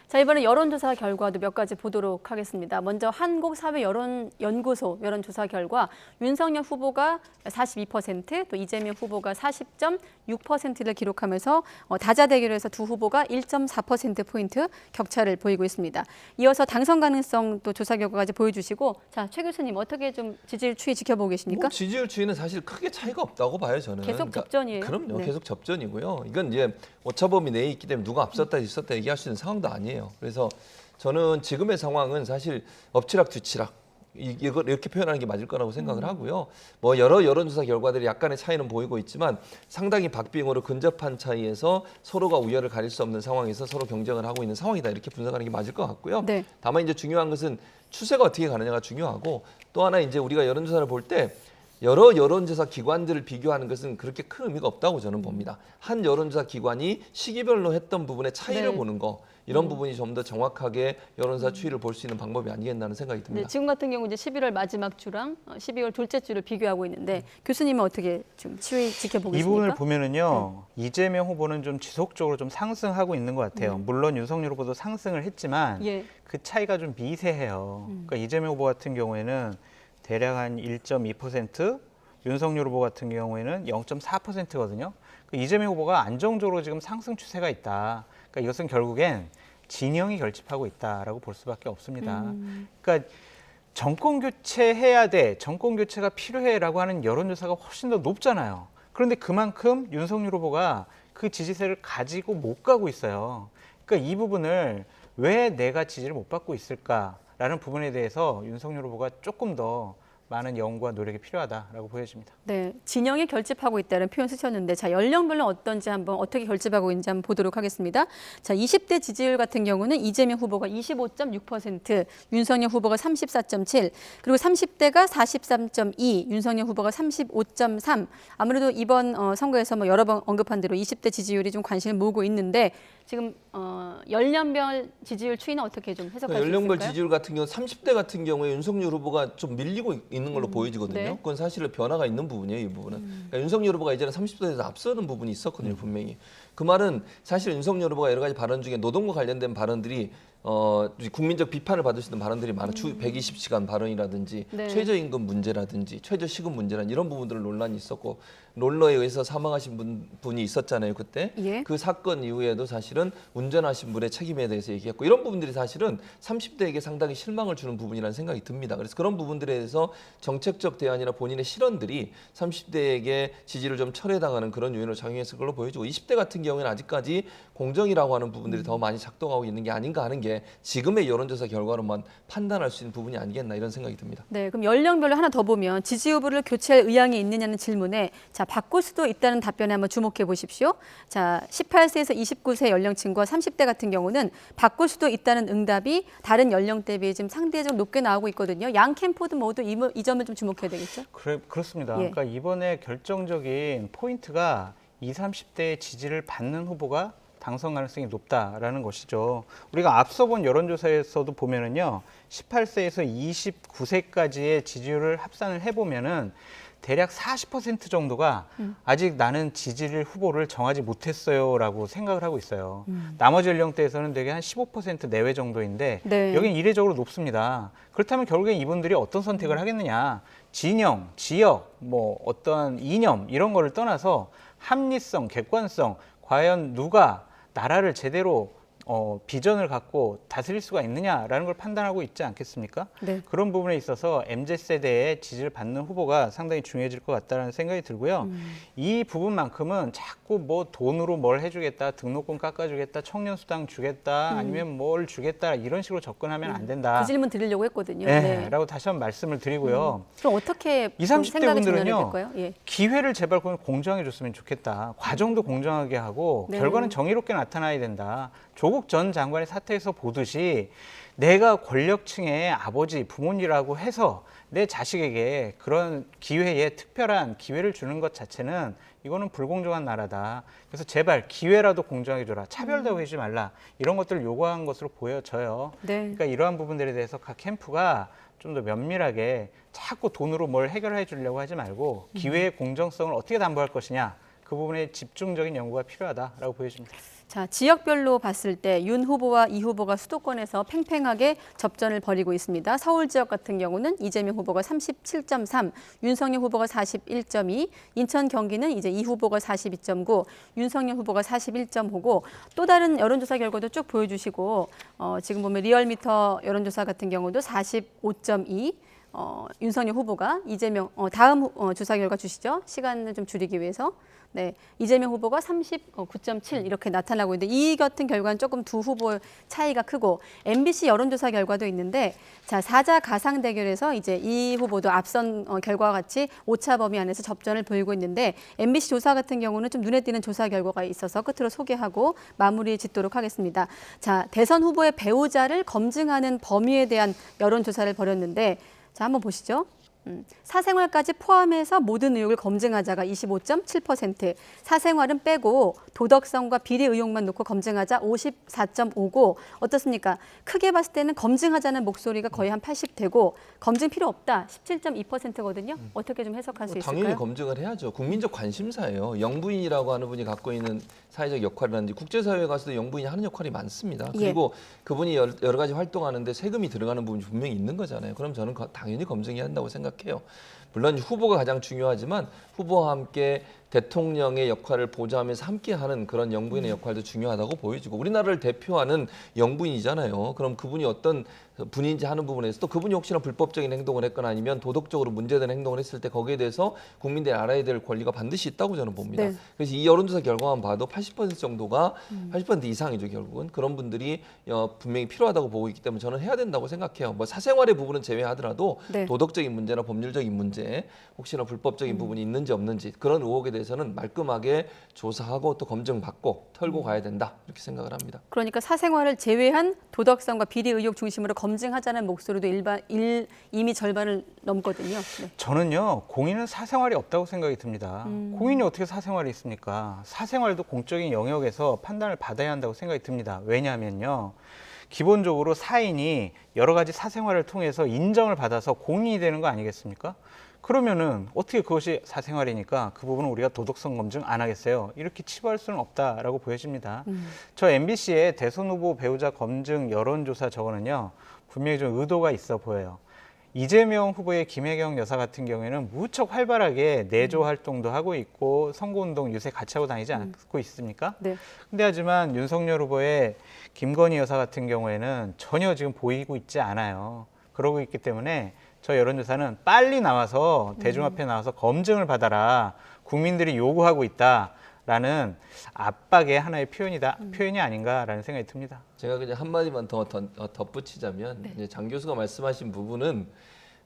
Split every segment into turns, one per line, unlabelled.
자, 이번에 여론조사 결과도 몇 가지 보도록 하겠습니다. 먼저 한국사회여론연구소 여론조사 결과 윤석열 후보가 42%, 또 이재명 후보가 40.6%를 기록하면서 다자대결에서 두 후보가 1.4%포인트 격차를 보이고 있습니다. 이어서 당선 가능성 또 조사 결과까지 보여주시고, 자, 최 교수님 어떻게 좀 지지율 추이 지켜보고 계십니까?
뭐 지지율 추이는 사실 크게 차이가 없다고 봐요, 저는.
계속 접전이에요?
그럼요,
네.
계속 접전이고요. 이건 이제 오차범위 내에 있기 때문에 누가 앞섰다 뒤섰다 얘기할 수 있는 상황도 아니에요. 그래서 저는 지금의 상황은 사실 엎치락 뒤치락 이걸 이렇게 표현하는 게 맞을 거라고 생각을 하고요. 뭐 여러 여론조사 결과들이 약간의 차이는 보이고 있지만 상당히 박빙으로 근접한 차이에서 서로가 우열을 가릴 수 없는 상황에서 서로 경쟁을 하고 있는 상황이다, 이렇게 분석하는 게 맞을 것 같고요.
네.
다만 이제 중요한 것은 추세가 어떻게 가느냐가 중요하고, 또 하나 이제 우리가 여론조사를 볼 때 여러 여론조사 기관들을 비교하는 것은 그렇게 큰 의미가 없다고 저는 봅니다. 한 여론조사 기관이 시기별로 했던 부분의 차이를
네.
보는 거, 이런 부분이 좀 더 정확하게 여론조사 추이를 볼 수 있는 방법이 아니겠나 하는 생각이 듭니다.
네, 지금 같은 경우 이제 11월 마지막 주랑 12월 둘째 주를 비교하고 있는데, 교수님은 어떻게 좀 추이 지켜보고
이
있습니까?
부분을 보면은요, 이재명 후보는 좀 지속적으로 좀 상승하고 있는 것 같아요. 물론 윤석열 후보도 상승을 했지만
예.
그 차이가 좀 미세해요. 그러니까 이재명 후보 같은 경우에는 대략 한 1.2%, 윤석열 후보 같은 경우에는 0.4%거든요. 이재명 후보가 안정적으로 지금 상승 추세가 있다. 그러니까 이것은 결국엔 진영이 결집하고 있다라고 볼 수밖에 없습니다. 그러니까 정권 교체해야 돼, 정권 교체가 필요해라고 하는 여론조사가 훨씬 더 높잖아요. 그런데 그만큼 윤석열 후보가 그 지지세를 가지고 못 가고 있어요. 그러니까 이 부분을 왜 내가 지지를 못 받고 있을까라는 부분에 대해서 윤석열 후보가 조금 더 많은 연구와 노력이 필요하다라고 보여집니다.
네, 진영이 결집하고 있다는 표현 쓰셨는데, 자, 연령별로 어떤지 한번 어떻게 결집하고 있는지 한번 보도록 하겠습니다. 자, 20대 지지율 같은 경우는 이재명 후보가 25.6%, 윤석열 후보가 34.7, 그리고 30대가 43.2, 윤석열 후보가 35.3. 아무래도 이번 선거에서 뭐 여러 번 언급한 대로 20대 지지율이 좀 관심을 모으고 있는데, 지금 연령별 지지율 추이는 어떻게 좀 해석할 수 있을까요?
연령별 지지율 같은 경우 30대 같은 경우에 윤석열 후보가 좀 밀리고 있는 걸로 보여지거든요.
네.
그건 사실은 변화가 있는 부분이에요, 이 부분은. 그러니까 윤석열 후보가 이제는 30대에서 앞서는 부분이 있었거든요, 분명히. 그 말은 사실 윤석열 후보가 여러 가지 발언 중에 노동과 관련된 발언들이 국민적 비판을 받을 수 있는 발언들이 많아. 주 120시간 발언이라든지
네.
최저임금 문제라든지 최저시급 문제라든지 이런 부분들 논란이 있었고, 롤러에 의해서 사망하신 분이 있었잖아요, 그때.
예.
그 사건 이후에도 사실은 운전하신 분의 책임에 대해서 얘기했고, 이런 부분들이 사실은 30대에게 상당히 실망을 주는 부분이라는 생각이 듭니다. 그래서 그런 부분들에 대해서 정책적 대안이나 본인의 실언들이 30대에게 지지를 좀 철회당하는 그런 요인을 작용했을 걸로 보여지고, 20대 같은 경우에는 아직까지 공정이라고 하는 부분들이 더 많이 작동하고 있는 게 아닌가 하는 게 지금의 여론조사 결과로만 판단할 수 있는 부분이 아니겠나, 이런 생각이 듭니다.
네, 그럼 연령별로 하나 더 보면 지지 후보를 교체할 의향이 있느냐는 질문에, 자, 바꿀 수도 있다는 답변에 한번 주목해 보십시오. 자, 18세에서 29세 연령층과 30대 같은 경우는 바꿀 수도 있다는 응답이 다른 연령대에 비해 지금 상대적으로 높게 나오고 있거든요. 양 캠프도 모두 이 점을 좀 주목해야 되겠죠?
그렇습니다.
예.
그러니까 이번에 결정적인 포인트가 20, 30대의 지지를 받는 후보가 당선 가능성이 높다라는 것이죠. 우리가 앞서 본 여론조사에서도 보면은요, 18세에서 29세까지의 지지율을 합산을 해보면은 대략 40% 정도가 아직 나는 지지를 후보를 정하지 못했어요라고 생각을 하고 있어요. 나머지 연령대에서는 되게 한 15% 내외 정도인데,
네.
여기는 이례적으로 높습니다. 그렇다면 결국에 이분들이 어떤 선택을 하겠느냐? 진영, 지역, 뭐 어떠한 이념 이런 거를 떠나서 합리성, 객관성, 과연 누가 나라를 제대로 비전을 갖고 다스릴 수가 있느냐라는 걸 판단하고 있지 않겠습니까?
네.
그런 부분에 있어서 MZ세대의 지지를 받는 후보가 상당히 중요해질 것 같다는 생각이 들고요. 이 부분만큼은 자꾸 뭐 돈으로 뭘 해주겠다, 등록금 깎아주겠다, 청년수당 주겠다, 아니면 뭘 주겠다, 이런 식으로 접근하면 안 된다.
그 질문 드리려고 했거든요.
네,
네.
라고 다시 한번 말씀을 드리고요.
그럼 어떻게
20, 30대
생각이 전환이
분들은요,
될까요? 예.
기회를 제발 공정하게 줬으면 좋겠다. 과정도 공정하게 하고
네.
결과는 정의롭게 나타나야 된다. 조국 전 장관의 사태에서 보듯이 내가 권력층의 아버지, 부모님이라고 해서 내 자식에게 그런 기회에 특별한 기회를 주는 것 자체는 이거는 불공정한 나라다. 그래서 제발 기회라도 공정하게 줘라. 차별도 하지 말라. 이런 것들을 요구한 것으로 보여져요.
네.
그러니까 이러한 부분들에 대해서 각 캠프가 좀 더 면밀하게 자꾸 돈으로 뭘 해결해 주려고 하지 말고 기회의 공정성을 어떻게 담보할 것이냐. 그 부분에 집중적인 연구가 필요하다라고 보여집니다.
자, 지역별로 봤을 때 윤 후보와 이 후보가 수도권에서 팽팽하게 접전을 벌이고 있습니다. 서울 지역 같은 경우는 이재명 후보가 37.3, 윤석열 후보가 41.2, 인천 경기는 이제 이 후보가 42.9, 윤석열 후보가 41.5고 또 다른 여론조사 결과도 쭉 보여주시고 지금 보면 리얼미터 여론조사 같은 경우도 45.2, 윤석열 후보가 이재명 다음 조사 결과 주시죠. 시간을 좀 줄이기 위해서. 네, 이재명 후보가 39.7 이렇게 나타나고 있는데 이 같은 결과는 조금 두 후보 차이가 크고 MBC 여론조사 결과도 있는데 자, 사자 가상 대결에서 이제 이 후보도 앞선 결과와 같이 오차 범위 안에서 접전을 보이고 있는데 MBC 조사 같은 경우는 좀 눈에 띄는 조사 결과가 있어서 끝으로 소개하고 마무리 짓도록 하겠습니다. 자, 대선 후보의 배우자를 검증하는 범위에 대한 여론조사를 벌였는데 자, 한번 보시죠. 사생활까지 포함해서 모든 의혹을 검증하자가 25.7%, 사생활은 빼고 도덕성과 비리 의혹만 놓고 검증하자 54.5고 어떻습니까? 크게 봤을 때는 검증하자는 목소리가 거의 한 80되고 검증 필요 없다 17.2%거든요. 어떻게 좀 해석할 수 있을까요?
당연히 검증을 해야죠. 국민적 관심사예요. 영부인이라고 하는 분이 갖고 있는 사회적 역할이라든지 국제사회에 가서도 영부인이 하는 역할이 많습니다. 그리고 그분이 여러 가지 활동하는데 세금이 들어가는 부분이 분명히 있는 거잖아요. 그럼 저는 당연히 검증해야 한다고 생각해요. 물론 후보가 가장 중요하지만 후보와 함께 대통령의 역할을 보좌하면서 함께하는 그런 영부인의 역할도 중요하다고 보여지고 우리나라를 대표하는 영부인이잖아요. 그럼 그분이 어떤 분인지 하는 부분에서 또 그분이 혹시나 불법적인 행동을 했거나 아니면 도덕적으로 문제되는 행동을 했을 때 거기에 대해서 국민들이 알아야 될 권리가 반드시 있다고 저는 봅니다.
네.
그래서 이 여론조사 결과만 봐도 80% 정도가 80% 이상이죠. 결국은 그런 분들이 분명히 필요하다고 보고 있기 때문에 저는 해야 된다고 생각해요. 뭐 사생활의 부분은 제외하더라도
네.
도덕적인 문제나 법률적인 문제 혹시나 불법적인 부분이 있는지 없는지 그런 의혹에 대해서는 말끔하게 조사하고 또 검증받고 털고 가야 된다 이렇게 생각을 합니다.
그러니까 사생활을 제외한 도덕성과 비리 의혹 중심으로 검증하자는 목소리도 이미 절반을 넘거든요. 네.
저는요, 공인은 사생활이 없다고 생각이 듭니다. 공인이 어떻게 사생활이 있습니까? 사생활도 공적인 영역에서 판단을 받아야 한다고 생각이 듭니다. 왜냐하면요, 기본적으로 사인이 여러 가지 사생활을 통해서 인정을 받아서 공인이 되는 거 아니겠습니까? 그러면은 어떻게 그것이 사생활이니까 그 부분은 우리가 도덕성 검증 안 하겠어요. 이렇게 치부할 수는 없다라고 보여집니다. 저 MBC의 대선 후보 배우자 검증 여론조사 저거는요, 분명히 좀 의도가 있어 보여요. 이재명 후보의 김혜경 여사 같은 경우에는 무척 활발하게 내조 활동도 하고 있고 선거운동 요새 같이 하고 다니지 않고 있습니까?
네.
근데 하지만 윤석열 후보의 김건희 여사 같은 경우에는 전혀 지금 보이고 있지 않아요. 그러고 있기 때문에 저 여론조사는 빨리 나와서 대중 앞에 나와서 검증을 받아라. 국민들이 요구하고 있다라는 압박의 하나의 표현이 아닌가라는 생각이 듭니다.
제가 그냥 한마디만 더 덧붙이자면 이제 장 교수가 말씀하신 부분은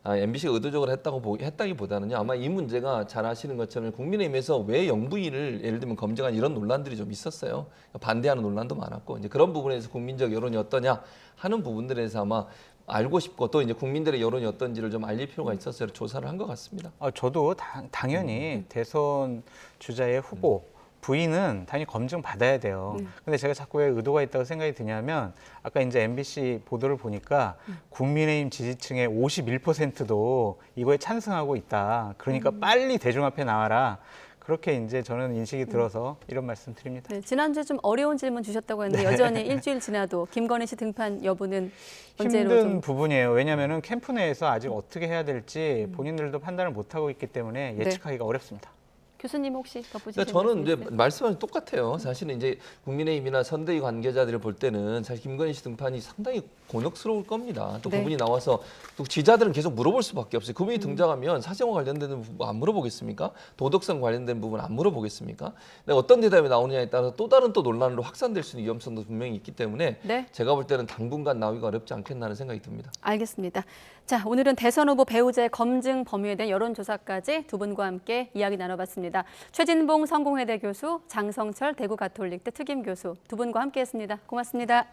MBC가 의도적으로 했다기보다는요. 아마 이 문제가 잘 아시는 것처럼 국민의힘에서 왜 영부인을 예를 들면 검증한 이런 논란들이 좀 있었어요. 반대하는 논란도 많았고 이제 그런 부분에서 국민적 여론이 어떠냐 하는 부분들에서 아마 알고 싶고 또 이제 국민들의 여론이 어떤지를 좀 알릴 필요가 있어서 조사를 한 것 같습니다.
저도 당연히 대선 주자의 후보 부인은 당연히 검증 받아야 돼요. 근데 제가 자꾸 왜 의도가 있다고 생각이 드냐면 아까 이제 MBC 보도를 보니까 국민의힘 지지층의 51%도 이거에 찬성하고 있다. 그러니까 빨리 대중 앞에 나와라. 그렇게 이제 저는 인식이 들어서 이런 말씀 드립니다.
네, 지난주에 좀 어려운 질문 주셨다고 했는데 여전히 일주일 지나도 김건희 씨 등판 여부는 언제로
힘든
좀
부분이에요. 왜냐하면 캠프 내에서 아직 어떻게 해야 될지 본인들도 판단을 못하고 있기 때문에 예측하기가 어렵습니다.
교수님 혹시 덧붙이실
그러니까 저는 이제
말씀
말씀하신 똑같아요. 사실은 이제 국민의힘이나 선대위 관계자들을 볼 때는 사실 김건희 씨 등판이 상당히 곤혹스러울 겁니다. 또
네.
그분이 나와서 또 지지자들은 계속 물어볼 수밖에 없어요. 그분이 등장하면 사생활 관련된 부분 안 물어보겠습니까? 도덕성 관련된 부분 안 물어보겠습니까? 근데 어떤 대답이 나오느냐에 따라서 또 다른 또 논란으로 확산될 수 있는 위험성도 분명히 있기 때문에
네.
제가 볼 때는 당분간 나오기가 어렵지 않겠나는 생각이 듭니다.
알겠습니다. 자, 오늘은 대선 후보 배우자의 검증 범위에 대한 여론조사까지 두 분과 함께 이야기 나눠봤습니다. 최진봉 성공회대 교수, 장성철 대구 가톨릭대 특임 교수 두 분과 함께했습니다. 고맙습니다.